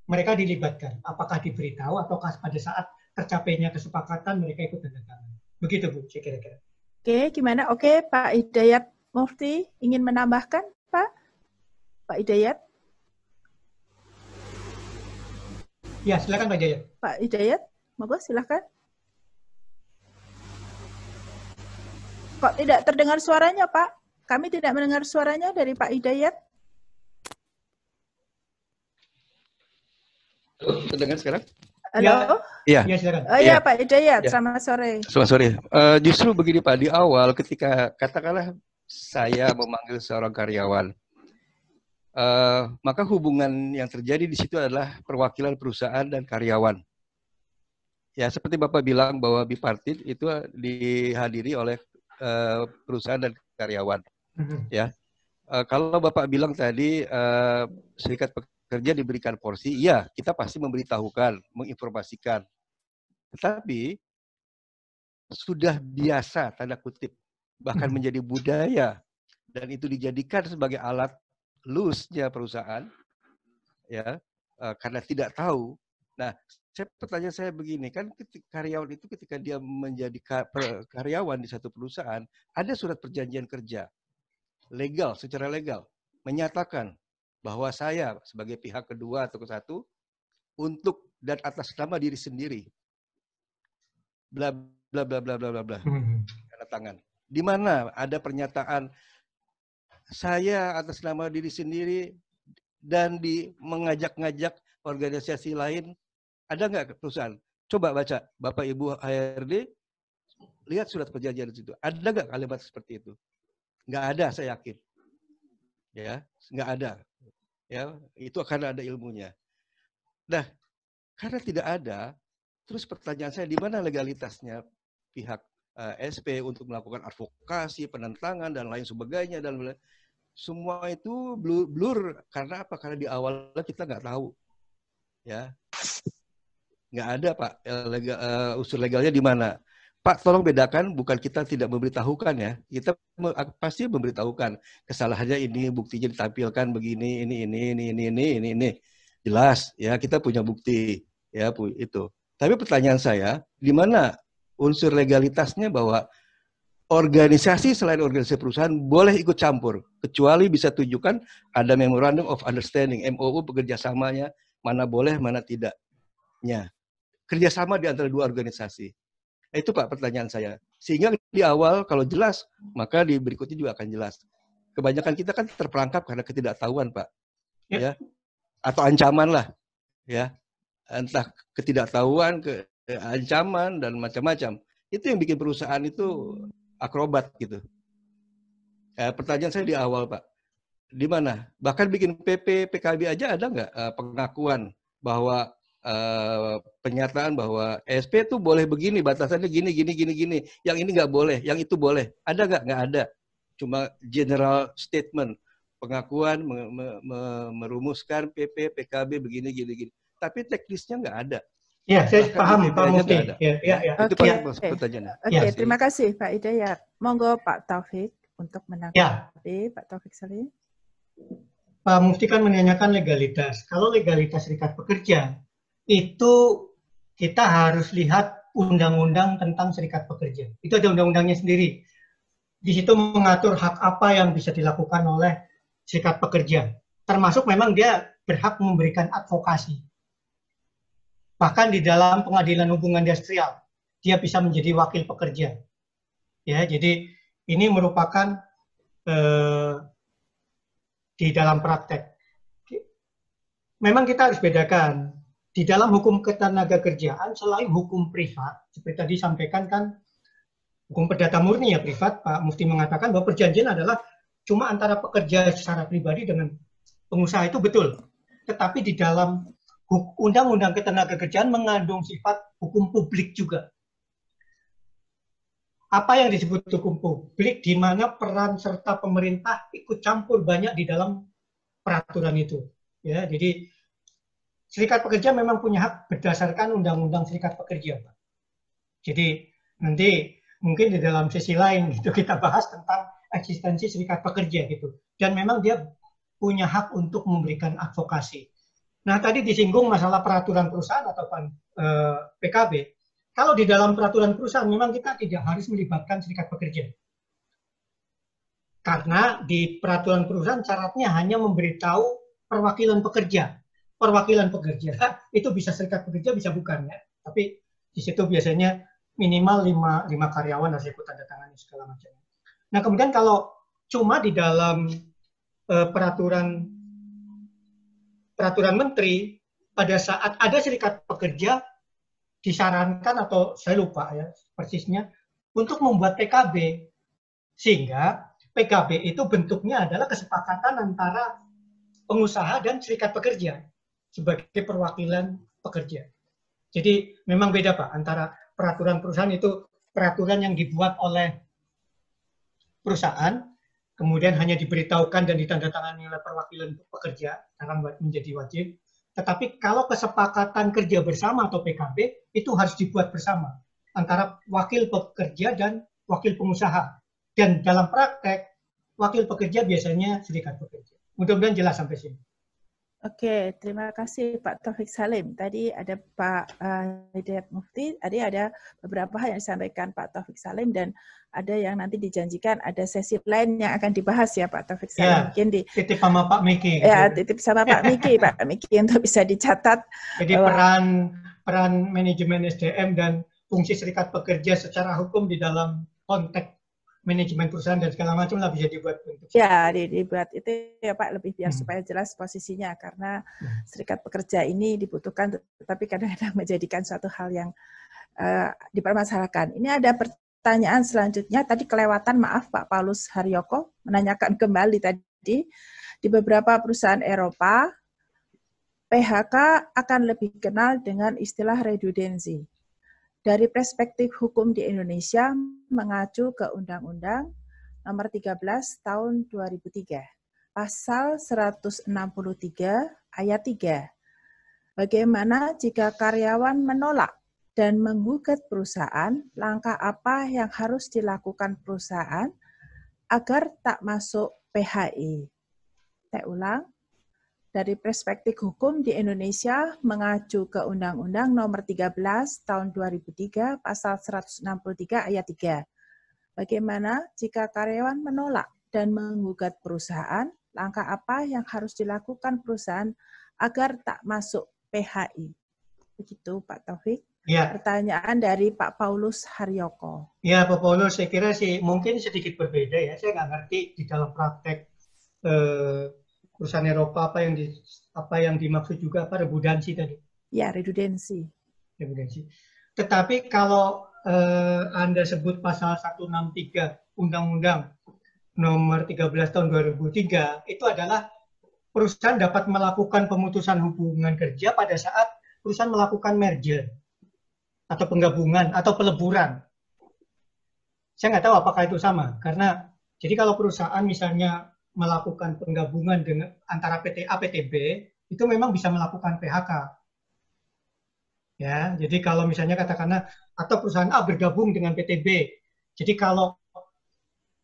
mereka dilibatkan. Apakah diberitahu ataukah pada saat tercapainya kesepakatan mereka ikut tanda tangan. Begitu Bu, saya kira-kira. Oke, gimana? Oke, Pak Hidayat Mufti ingin menambahkan, Pak? Pak Hidayat? Ya, silakan Pak Hidayat. Pak Hidayat, monggo silakan. Kok tidak terdengar suaranya, Pak? Kami tidak mendengar suaranya dari Pak Hidayat. Halo, terdengar sekarang? Halo? Iya. Ya, silakan. Oh iya, Pak Hidayat, Ya. selamat sore. Selamat sore. Justru begini Pak, di awal ketika katakanlah saya memanggil seorang karyawan, maka hubungan yang terjadi di situ adalah perwakilan perusahaan dan karyawan. Ya, seperti Bapak bilang bahwa bipartit itu dihadiri oleh perusahaan dan karyawan. Ya, kalau Bapak bilang tadi serikat pekerja diberikan porsi, iya kita pasti memberitahukan, menginformasikan. Tetapi sudah biasa tanda kutip, bahkan menjadi budaya dan itu dijadikan sebagai alat loose-nya perusahaan, ya karena tidak tahu. Nah, pertanyaan saya begini, kan karyawan itu ketika dia menjadi karyawan di satu perusahaan, ada surat perjanjian kerja legal, secara legal, menyatakan bahwa saya sebagai pihak kedua atau kesatu untuk dan atas nama diri sendiri, bla bla bla bla bla bla bla, tanda tangan. Di mana ada pernyataan saya atas nama diri sendiri dan mengajak-ngajak organisasi lain, ada nggak perusahaan? Coba baca, Bapak Ibu HRD, lihat surat perjanjian di situ. Ada nggak kalimat seperti itu? Nggak ada, saya yakin. Ya, nggak ada. Ya, itu akan ada ilmunya. Nah, karena tidak ada, terus pertanyaan saya, di mana legalitasnya pihak SP untuk melakukan advokasi, penentangan dan lain sebagainya, dan semua itu blur. Karena apa? Karena di awalnya kita nggak tahu. Ya, nggak ada Pak, unsur legalnya di mana. Pak, tolong bedakan, bukan kita tidak memberitahukan ya. Kita pasti memberitahukan kesalahannya ini, buktinya ditampilkan begini, ini. Jelas ya, kita punya bukti ya itu. Tapi pertanyaan saya, di mana unsur legalitasnya bahwa organisasi selain organisasi perusahaan boleh ikut campur, kecuali bisa tunjukkan ada Memorandum of Understanding, MOU bekerjasamanya, mana boleh, mana tidaknya. Kerjasama di antara dua organisasi. Itu Pak pertanyaan saya. Sehingga di awal kalau jelas, maka di berikutnya juga akan jelas. Kebanyakan kita kan terperangkap karena ketidaktahuan Pak. Ya. Atau ancaman lah. Ya. Entah ketidaktahuan, ancaman, dan macam-macam. Itu yang bikin perusahaan itu akrobat gitu. Pertanyaan saya di awal Pak. Di mana? Bahkan bikin PP, PKB aja ada nggak pengakuan bahwa pernyataan bahwa SP itu boleh begini, batasannya gini. Yang ini nggak boleh, yang itu boleh. Ada nggak? Nggak ada. Cuma general statement, pengakuan, merumuskan PP, PKB begini, gini. Tapi teknisnya nggak ada. Ya, saya paham Pak Mufti. Itu pertanyaannya. Oke, terima kasih Pak Hidayat. Monggo Pak Taufik untuk menanggapi Pak Taufik Salim. Pak Mufti kan menanyakan legalitas. Kalau legalitas serikat pekerja, itu kita harus lihat undang-undang tentang serikat pekerja. Itu ada undang-undangnya sendiri. Di situ mengatur hak apa yang bisa dilakukan oleh serikat pekerja. Termasuk memang dia berhak memberikan advokasi. Bahkan di dalam pengadilan hubungan industrial, dia bisa menjadi wakil pekerja. Ya, jadi ini merupakan di dalam praktek. Memang kita harus bedakan. Di dalam hukum ketenaga kerjaan, selain hukum privat, seperti tadi sampaikan kan, hukum perdata murni ya privat, Pak Mufti mengatakan bahwa perjanjian adalah cuma antara pekerja secara pribadi dengan pengusaha, itu betul. Tetapi di dalam undang-undang ketenaga kerjaan mengandung sifat hukum publik juga. Apa yang disebut hukum publik, di mana peran serta pemerintah ikut campur banyak di dalam peraturan itu. Ya, jadi serikat pekerja memang punya hak berdasarkan undang-undang serikat pekerja, Pak. Jadi nanti mungkin di dalam sesi lain itu kita bahas tentang eksistensi serikat pekerja gitu. Dan memang dia punya hak untuk memberikan advokasi. Nah, tadi disinggung masalah peraturan perusahaan atau PKB. Kalau di dalam peraturan perusahaan memang kita tidak harus melibatkan serikat pekerja. Karena di peraturan perusahaan syaratnya hanya memberitahu perwakilan pekerja. Perwakilan pekerja itu bisa serikat pekerja, bisa bukan ya. Tapi di situ biasanya minimal 5 karyawan harus ikut tanda tangan segala macam. Nah, kemudian kalau cuma di dalam peraturan menteri, pada saat ada serikat pekerja disarankan, atau saya lupa ya persisnya, untuk membuat PKB, sehingga PKB itu bentuknya adalah kesepakatan antara pengusaha dan serikat pekerja sebagai perwakilan pekerja. Jadi memang beda Pak, antara peraturan perusahaan itu peraturan yang dibuat oleh perusahaan, kemudian hanya diberitahukan dan ditandatangani oleh perwakilan pekerja, karena menjadi wajib. Tetapi kalau kesepakatan kerja bersama atau PKB, itu harus dibuat bersama antara wakil pekerja dan wakil pengusaha. Dan dalam praktek, wakil pekerja biasanya serikat pekerja. Mudah-mudahan jelas sampai sini. Oke, terima kasih Pak Taufik Salim. Tadi ada Pak Hidayat Mufti, tadi ada beberapa hal yang disampaikan Pak Taufik Salim, dan ada yang nanti dijanjikan ada sesi lain yang akan dibahas ya Pak Taufik Salim. Ya, mungkin titip sama Pak Miki. Ya, titip sama Pak Miki, Pak Miki untuk bisa dicatat. Jadi peran manajemen SDM dan fungsi serikat pekerja secara hukum di dalam konteks manajemen perusahaan dan segala macam lah bisa dibuat bentuk. Ya, dibuat itu ya Pak, lebih biar supaya jelas posisinya, karena serikat pekerja ini dibutuhkan, tetapi kadang-kadang menjadikan suatu hal yang dipermasalahkan. Ini ada pertanyaan selanjutnya, tadi kelewatan, maaf Pak Paulus Haryoko menanyakan kembali tadi, di beberapa perusahaan Eropa, PHK akan lebih kenal dengan istilah redundancy. Dari perspektif hukum di Indonesia, mengacu ke Undang-Undang Nomor 13 Tahun 2003, Pasal 163 Ayat 3. Bagaimana jika karyawan menolak dan menggugat perusahaan, langkah apa yang harus dilakukan perusahaan agar tak masuk PHI? Saya ulang. Dari perspektif hukum di Indonesia, mengacu ke Undang-Undang Nomor 13 Tahun 2003, Pasal 163 Ayat 3. Bagaimana jika karyawan menolak dan menggugat perusahaan, langkah apa yang harus dilakukan perusahaan agar tak masuk PHI? Begitu Pak Taufik. Ya. Pertanyaan dari Pak Paulus Haryoko. Ya Pak Paulus, saya kira sih mungkin sedikit berbeda ya. Saya nggak ngerti di dalam praktek perusahaan Eropa apa yang dimaksud juga apa redundancy tadi. Ya, redundancy. Tetapi kalau Anda sebut pasal 163 Undang-Undang Nomor 13 Tahun 2003, itu adalah perusahaan dapat melakukan pemutusan hubungan kerja pada saat perusahaan melakukan merger atau penggabungan atau peleburan. Saya nggak tahu apakah itu sama, karena jadi kalau perusahaan misalnya melakukan penggabungan dengan antara PT A, PT B, itu memang bisa melakukan PHK. Ya, jadi kalau misalnya katakanlah atau perusahaan A bergabung dengan PT B, jadi kalau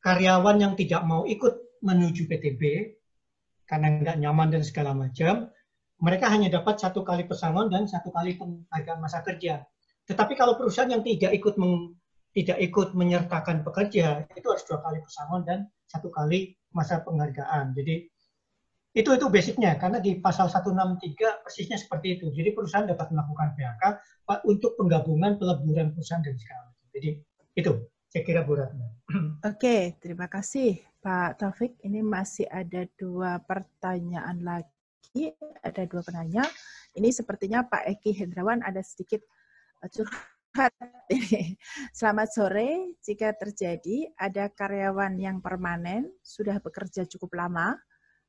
karyawan yang tidak mau ikut menuju PT B karena nggak nyaman dan segala macam, mereka hanya dapat 1 kali pesangon dan 1 kali penghargaan masa kerja. Tetapi kalau perusahaan yang tidak ikut menyertakan pekerja, itu harus 2 kali pesangon dan 1 kali masa penghargaan. Jadi itu basicnya, karena di pasal 163 persisnya seperti itu. Jadi perusahaan dapat melakukan PHK untuk penggabungan, peleburan perusahaan dan segala macam. Jadi itu saya kira Bu Ratna. Oke, terima kasih Pak Taufik. Ini masih ada 2 pertanyaan lagi. Ada 2 penanya. Ini sepertinya Pak Eki Hendrawan ada sedikit curhat. Selamat sore. Jika terjadi ada karyawan yang permanen sudah bekerja cukup lama,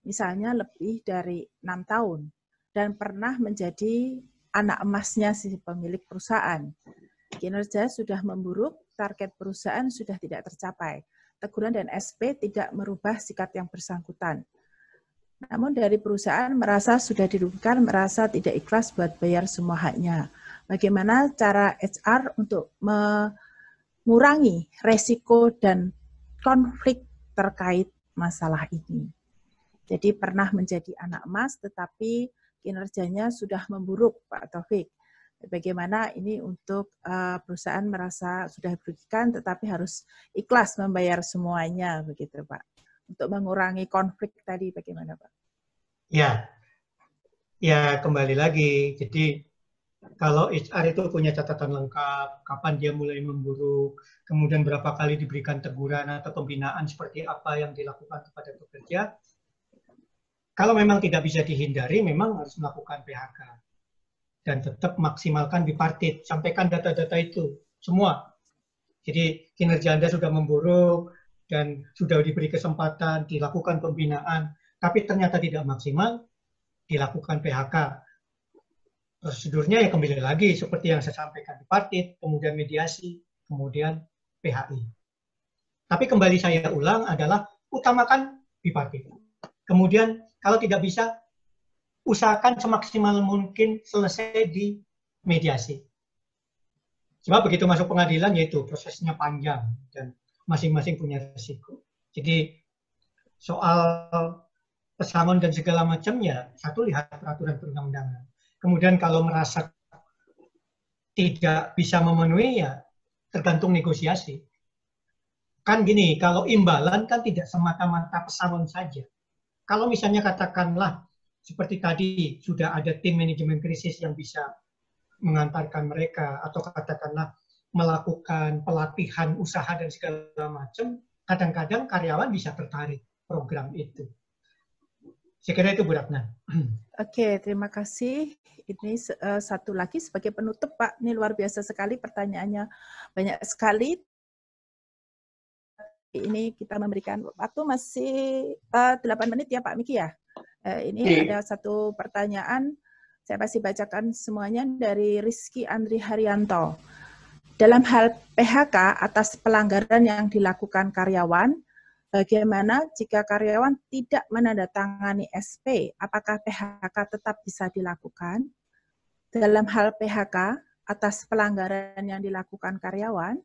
misalnya lebih dari 6 tahun, dan pernah menjadi anak emasnya si pemilik perusahaan. Kinerja sudah memburuk, target perusahaan sudah tidak tercapai. Teguran dan SP tidak merubah sikap yang bersangkutan. Namun dari perusahaan merasa sudah dirugikan, merasa tidak ikhlas buat bayar semua haknya. Bagaimana cara HR untuk mengurangi resiko dan konflik terkait masalah ini? Jadi pernah menjadi anak emas, tetapi kinerjanya sudah memburuk, Pak Taufik. Bagaimana ini untuk perusahaan merasa sudah dirugikan, tetapi harus ikhlas membayar semuanya, begitu Pak. Untuk mengurangi konflik tadi, bagaimana Pak? Ya kembali lagi. Jadi Kalau HR itu punya catatan lengkap, kapan dia mulai memburuk, kemudian berapa kali diberikan teguran atau pembinaan seperti apa yang dilakukan kepada pekerja. Kalau memang tidak bisa dihindari, memang harus melakukan PHK. Dan tetap maksimalkan bipartit, sampaikan data-data itu, semua. Jadi kinerja Anda sudah memburuk, dan sudah diberi kesempatan, dilakukan pembinaan, tapi ternyata tidak maksimal, dilakukan PHK. Prosedurnya ya kembali lagi seperti yang saya sampaikan, bipartit, kemudian mediasi, kemudian PHI. Tapi kembali saya ulang adalah utamakan bipartit. Kemudian kalau tidak bisa, usahakan semaksimal mungkin selesai di mediasi. Sebab begitu masuk pengadilan yaitu prosesnya panjang dan masing-masing punya risiko. Jadi soal pesangon dan segala macamnya, satu lihat peraturan perundang-undangan. Kemudian kalau merasa tidak bisa memenuhi, ya tergantung negosiasi. Kan gini, kalau imbalan kan tidak semata-mata pesangon saja. Kalau misalnya katakanlah, seperti tadi, sudah ada tim manajemen krisis yang bisa mengantarkan mereka, atau katakanlah melakukan pelatihan usaha dan segala macam, kadang-kadang karyawan bisa tertarik program itu. Saya kira itu Bu Ratna. Oke, terima kasih. Ini satu lagi sebagai penutup, Pak. Ini luar biasa sekali pertanyaannya, banyak sekali. Ini kita memberikan waktu masih 8 menit ya Pak Miki ya. Ini ada satu pertanyaan, saya pasti bacakan semuanya dari Rizky Andri Haryanto. Dalam hal PHK atas pelanggaran yang dilakukan karyawan, bagaimana jika karyawan tidak menandatangani SP, apakah PHK tetap bisa dilakukan? Dalam hal PHK atas pelanggaran yang dilakukan karyawan,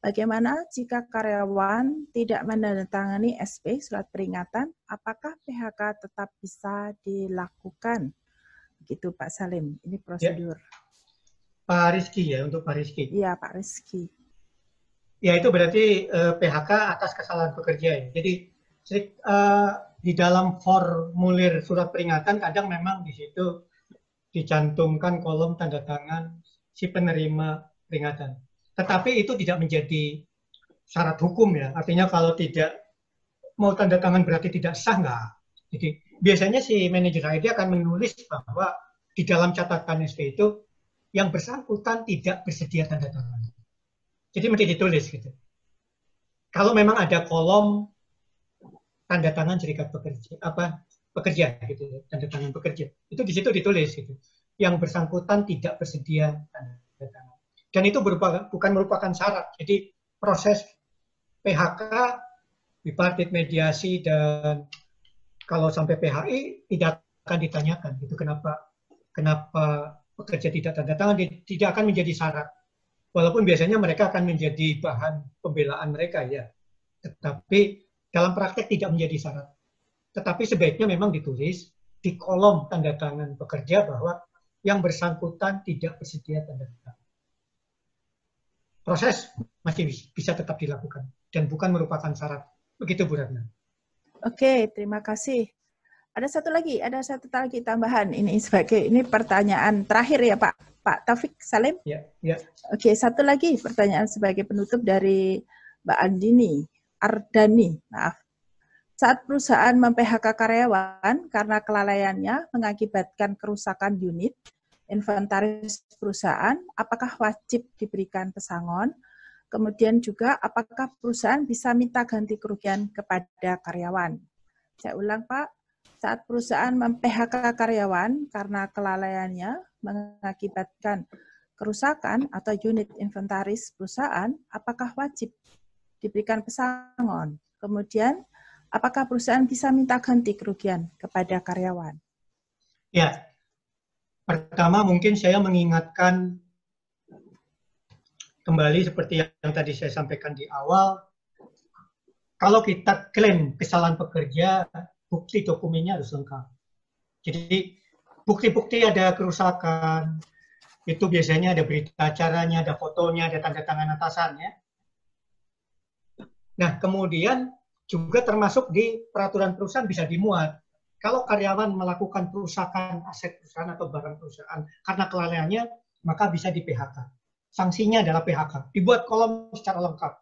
bagaimana jika karyawan tidak menandatangani SP, surat peringatan, apakah PHK tetap bisa dilakukan? Begitu Pak Salim, ini prosedur. Ya. Pak Rizky ya, untuk Pak Rizky. Iya Pak Rizky. Ya itu berarti PHK atas kesalahan pekerja. Jadi di dalam formulir surat peringatan kadang memang di situ dicantumkan kolom tanda tangan si penerima peringatan. Tetapi itu tidak menjadi syarat hukum ya. Artinya kalau tidak mau tanda tangan berarti tidak sah, enggak. Jadi biasanya si manajer IT akan menulis bahwa di dalam catatan SP itu yang bersangkutan tidak bersedia tanda tangan. Jadi mesti ditulis gitu. Kalau memang ada kolom tanda tangan serikat pekerja gitu, tanda tangan pekerja, itu di situ ditulis gitu. Yang bersangkutan tidak bersedia tanda tangan. Dan itu bukan merupakan syarat. Jadi proses PHK, bipartit, mediasi, dan kalau sampai PHI tidak akan ditanyakan gitu kenapa pekerja tidak tanda tangan, tidak akan menjadi syarat. Walaupun biasanya mereka akan menjadi bahan pembelaan mereka ya. Tetapi dalam praktek tidak menjadi syarat. Tetapi sebaiknya memang ditulis di kolom tanda tangan pekerja bahwa yang bersangkutan tidak bersedia tanda tangan. Proses masih bisa tetap dilakukan dan bukan merupakan syarat. Begitu Bu Ratna. Oke, terima kasih. Ada satu lagi tambahan. Ini pertanyaan terakhir ya Pak Taufik Salim. Ya, ya. Oke, satu lagi pertanyaan sebagai penutup dari Mbak Ardani. Maaf. Saat perusahaan mem-PHK karyawan karena kelalaiannya mengakibatkan kerusakan unit inventaris perusahaan, apakah wajib diberikan pesangon? Kemudian juga apakah perusahaan bisa minta ganti kerugian kepada karyawan? Saya ulang Pak. Saat perusahaan mem-PHK karyawan karena kelalaiannya mengakibatkan kerusakan atau unit inventaris perusahaan, apakah wajib diberikan pesangon? Kemudian, apakah perusahaan bisa minta ganti kerugian kepada karyawan? Ya, pertama mungkin saya mengingatkan kembali seperti yang tadi saya sampaikan di awal, kalau kita klaim kesalahan pekerja, bukti dokumennya harus lengkap. Jadi bukti-bukti ada kerusakan, itu biasanya ada berita acaranya, ada fotonya, ada tanda tangan atasannya. Nah, kemudian juga termasuk di peraturan perusahaan bisa dimuat. Kalau karyawan melakukan perusakan aset perusahaan atau barang perusahaan karena kelalaiannya, maka bisa di PHK. Sanksinya adalah PHK. Dibuat kolom secara lengkap.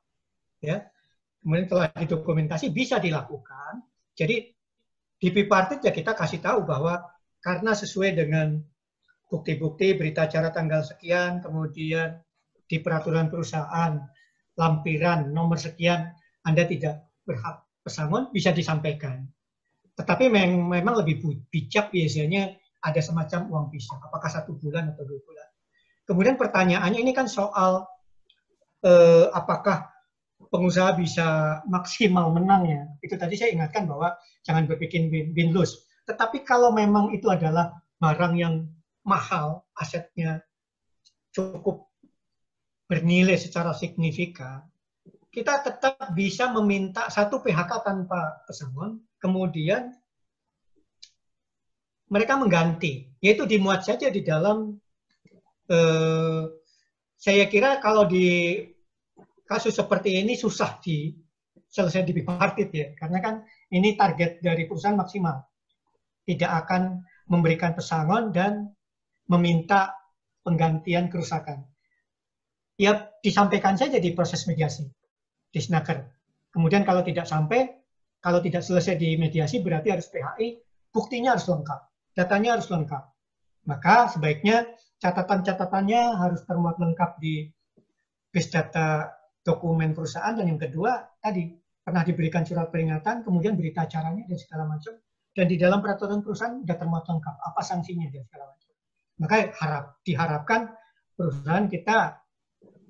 Ya. Kemudian telah didokumentasi bisa dilakukan. Jadi di bipartit ya kita kasih tahu bahwa karena sesuai dengan bukti-bukti berita acara tanggal sekian, kemudian di peraturan perusahaan lampiran nomor sekian Anda tidak berhak pesangon, bisa disampaikan. Tetapi memang lebih bijak biasanya ada semacam uang pisah, apakah 1 bulan atau 2 bulan. Kemudian pertanyaannya ini kan soal apakah pengusaha bisa maksimal menang ya. Itu tadi saya ingatkan bahwa jangan berpikir win-lose. Tetapi kalau memang itu adalah barang yang mahal, asetnya cukup bernilai secara signifikan, kita tetap bisa meminta 1 PHK tanpa pesangon, kemudian mereka mengganti, yaitu dimuat saja di dalam, saya kira kalau di kasus seperti ini susah selesai di bipartit ya, karena kan ini target dari perusahaan maksimal, tidak akan memberikan pesangon dan meminta penggantian kerusakan. Ya disampaikan saja di proses mediasi, di Snaker. Kemudian kalau tidak selesai di mediasi berarti harus PHI, buktinya harus lengkap, datanya harus lengkap. Maka sebaiknya catatan-catatannya harus termuat lengkap di base data dokumen perusahaan, dan yang kedua tadi pernah diberikan surat peringatan, kemudian berita acaranya dan segala macam, dan di dalam peraturan perusahaan sudah termuat lengkap apa sanksinya dan segala macam. Maka diharapkan perusahaan kita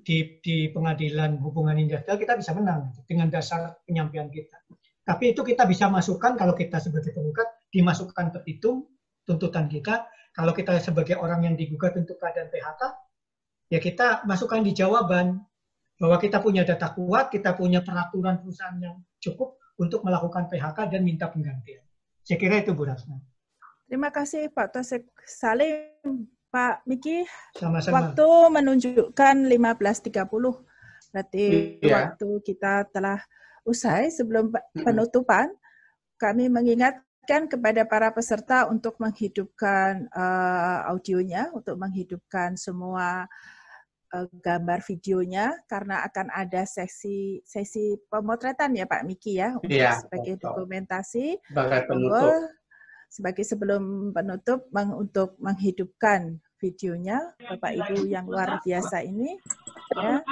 di pengadilan hubungan industrial kita bisa menang dengan dasar penyampaian kita. Tapi itu kita bisa masukkan kalau kita sebagai penggugat, dimasukkan petitum tuntutan kita. Kalau kita sebagai orang yang digugat untuk keadaan PHK, ya kita masukkan di jawaban bahwa kita punya data kuat, kita punya peraturan perusahaan yang cukup untuk melakukan PHK dan minta penggantian. Saya kira itu Bu Rasna. Terima kasih Pak Taufik Salim. Pak Miki, sama-sama. Waktu menunjukkan 15.30. Berarti waktu kita telah usai. Sebelum penutupan, kami mengingatkan kepada para peserta untuk menghidupkan audionya, untuk menghidupkan semua gambar videonya, karena akan ada sesi pemotretan ya Pak Miki ya, untuk sebagai dokumentasi. Sebagai sebelum penutup, untuk menghidupkan videonya Bapak Ibu yang luar biasa ini. Ya.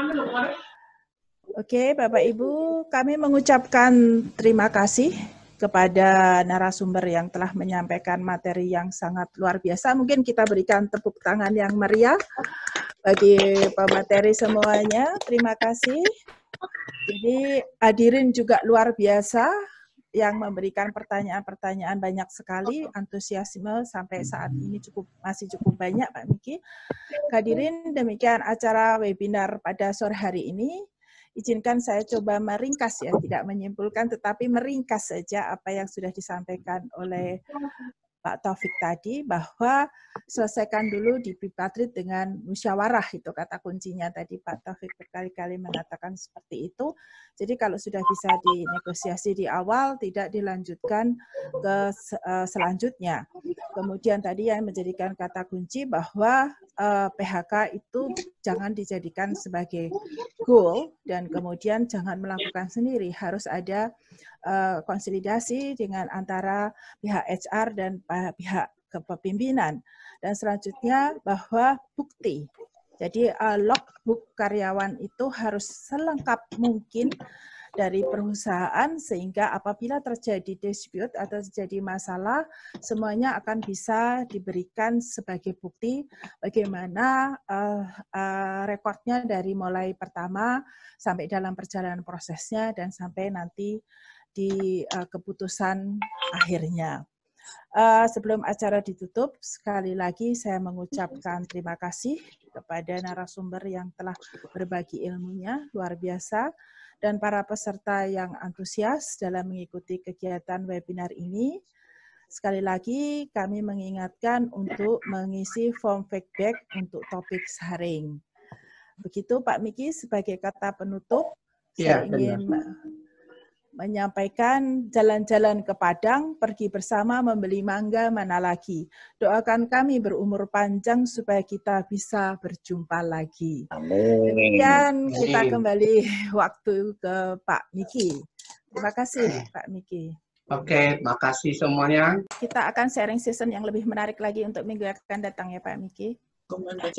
Oke, Bapak Ibu, kami mengucapkan terima kasih kepada narasumber yang telah menyampaikan materi yang sangat luar biasa. Mungkin kita berikan tepuk tangan yang meriah bagi pemateri semuanya. Terima kasih. Jadi hadirin juga luar biasa, yang memberikan pertanyaan-pertanyaan banyak sekali, antusiasme sampai saat ini masih cukup banyak Pak Miki. Hadirin, demikian acara webinar pada sore hari ini. Izinkan saya coba meringkas ya, tidak menyimpulkan tetapi meringkas saja apa yang sudah disampaikan oleh Pak Taufik tadi, bahwa selesaikan dulu di bipartit dengan musyawarah, itu kata kuncinya tadi Pak Taufik berkali-kali mengatakan seperti itu. Jadi kalau sudah bisa dinegosiasi di awal, tidak dilanjutkan ke selanjutnya. Kemudian tadi yang menjadikan kata kunci bahwa PHK itu jangan dijadikan sebagai goal dan kemudian jangan melakukan sendiri, harus ada konsolidasi dengan antara pihak HR dan pihak kepemimpinan. Dan selanjutnya bahwa bukti. Jadi logbook karyawan itu harus selengkap mungkin dari perusahaan, sehingga apabila terjadi dispute atau terjadi masalah, semuanya akan bisa diberikan sebagai bukti bagaimana rekodnya dari mulai pertama sampai dalam perjalanan prosesnya dan sampai nanti di keputusan akhirnya. Sebelum acara ditutup, sekali lagi saya mengucapkan terima kasih kepada narasumber yang telah berbagi ilmunya, luar biasa, dan para peserta yang antusias dalam mengikuti kegiatan webinar ini. Sekali lagi kami mengingatkan untuk mengisi form feedback untuk topik sharing. Begitu Pak Miki, sebagai kata penutup, saya ingin menyampaikan jalan-jalan ke Padang, pergi bersama membeli mangga, mana lagi. Doakan kami berumur panjang supaya kita bisa berjumpa lagi. Kemudian kita kembali waktu ke Pak Miki. Terima kasih Pak Miki. Oke, makasih semuanya. Kita akan sharing session yang lebih menarik lagi untuk minggu yang akan datang ya Pak Miki.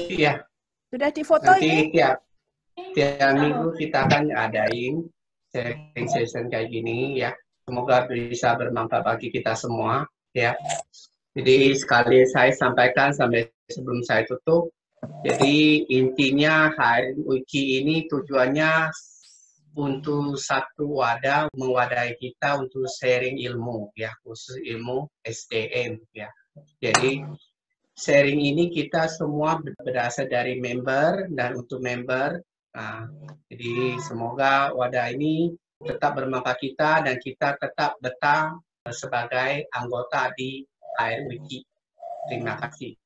Iya. Sudah difoto ini? Tiap minggu kita akan adain sharing session kayak gini ya. Semoga bisa bermanfaat bagi kita semua ya. Jadi sekali saya sampaikan sampai sebelum saya tutup. Jadi intinya hari Wiki ini tujuannya untuk satu wadah mewadahi kita untuk sharing ilmu ya, khusus ilmu STM ya. Jadi sharing ini kita semua berasal dari member dan untuk member. Nah, jadi semoga wadah ini tetap bermanfaat kita dan kita tetap betah sebagai anggota di HR Wiki. Terima kasih.